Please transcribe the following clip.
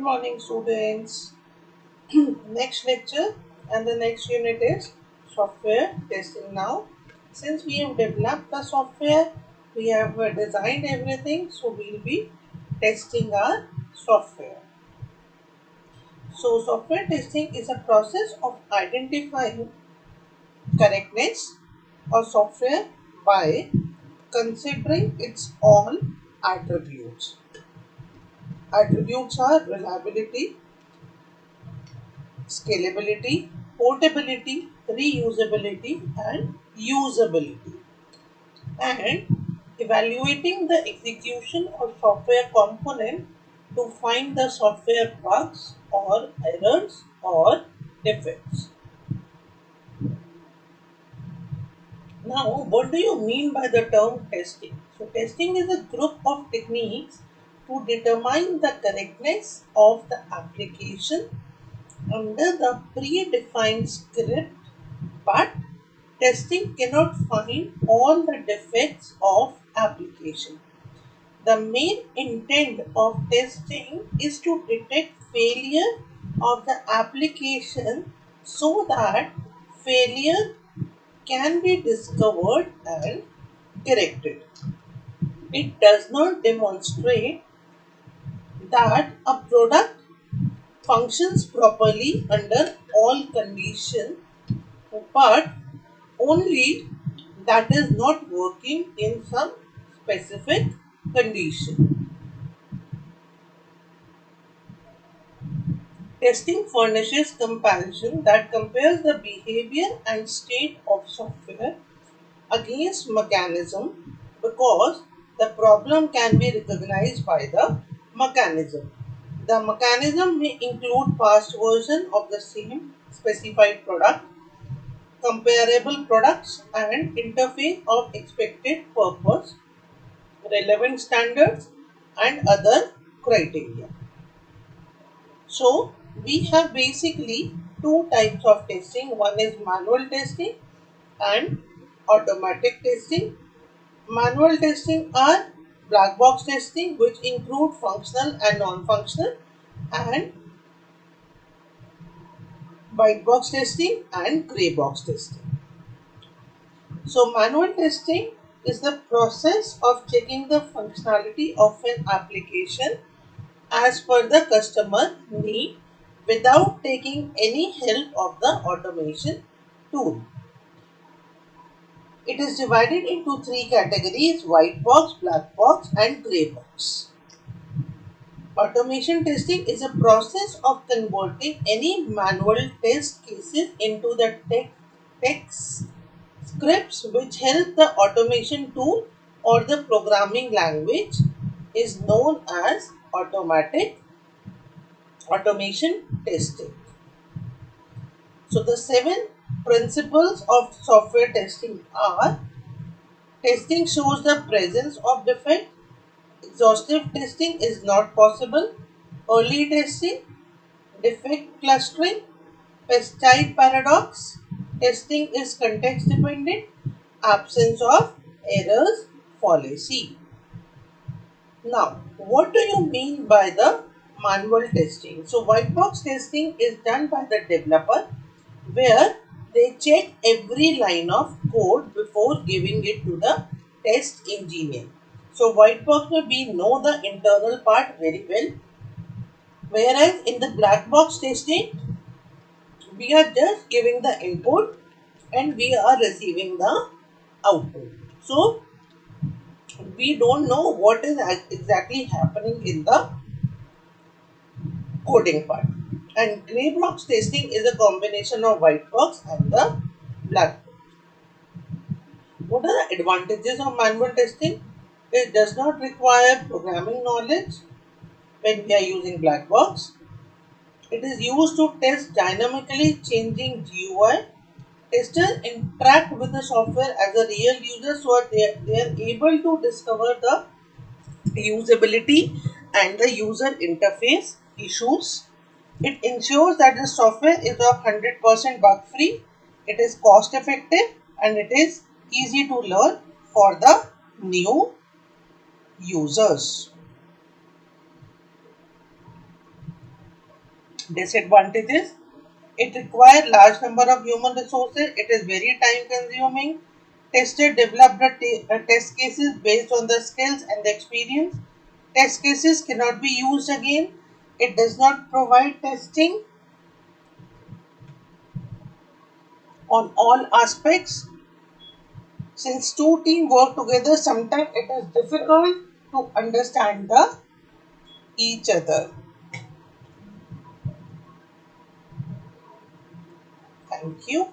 morning, students. Next lecture and the next unit is software testing. Now, since we have developed the software, we have designed everything, so we'll be testing our software. So, software testing is a process of identifying correctness of software by considering its all attributes. Attributes are reliability, scalability, portability, reusability, and usability. And evaluating the execution of software component to find the software bugs or errors or defects. Now, what do you mean by the term testing? So, testing is a group of techniques to determine the correctness of the application under the predefined script, but testing cannot find all the defects of application. The main intent of testing is to detect failure of the application so that failure can be discovered and corrected. It does not demonstrate that a product functions properly under all conditions, but only that is not working in some specific condition. Testing furnishes comparison that compares the behavior and state of software against mechanism because the problem can be recognized by the mechanism. The mechanism may include past version of the same specified product, comparable products and interface of expected purpose, relevant standards and other criteria. So we have basically two types of testing. One is manual testing and automatic testing. Manual testing are black box testing, which include functional and non-functional, and white box testing and gray box testing. So manual testing is the process of checking the functionality of an application as per the customer need without taking any help of the automation tool. It is divided into three categories: white box, black box and gray box. Automation testing is a process of converting any manual test cases into the text scripts which help the automation tool or the programming language is known as automatic automation testing. So the seven principles of software testing are: testing shows the presence of defect, exhaustive testing is not possible, early testing, defect clustering, pesticide paradox, testing is context dependent, absence of errors, fallacy. Now, what do you mean by the manual testing? So, white box testing is done by the developer where they check every line of code before giving it to the test engineer. So, white box may be know the internal part very well, whereas in the black box testing, we are just giving the input and we are receiving the output. So, we don't know what is exactly happening in the coding part. And gray box testing is a combination of white box and the black box. What are the advantages of manual testing? It does not require programming knowledge when we are using black box. It is used to test dynamically changing GUI. Testers interact with the software as a real user, so they are able to discover the usability and the user interface issues. It ensures that the software is of 100% bug free, it is cost effective and it is easy to learn for the new users. Disadvantages: it requires large number of human resources. It is very time consuming. Tester develop the test cases based on the skills and the experience. Test cases cannot be used again. It does not provide testing on all aspects. Since two teams work together, sometimes it is difficult to understand each other. Thank you.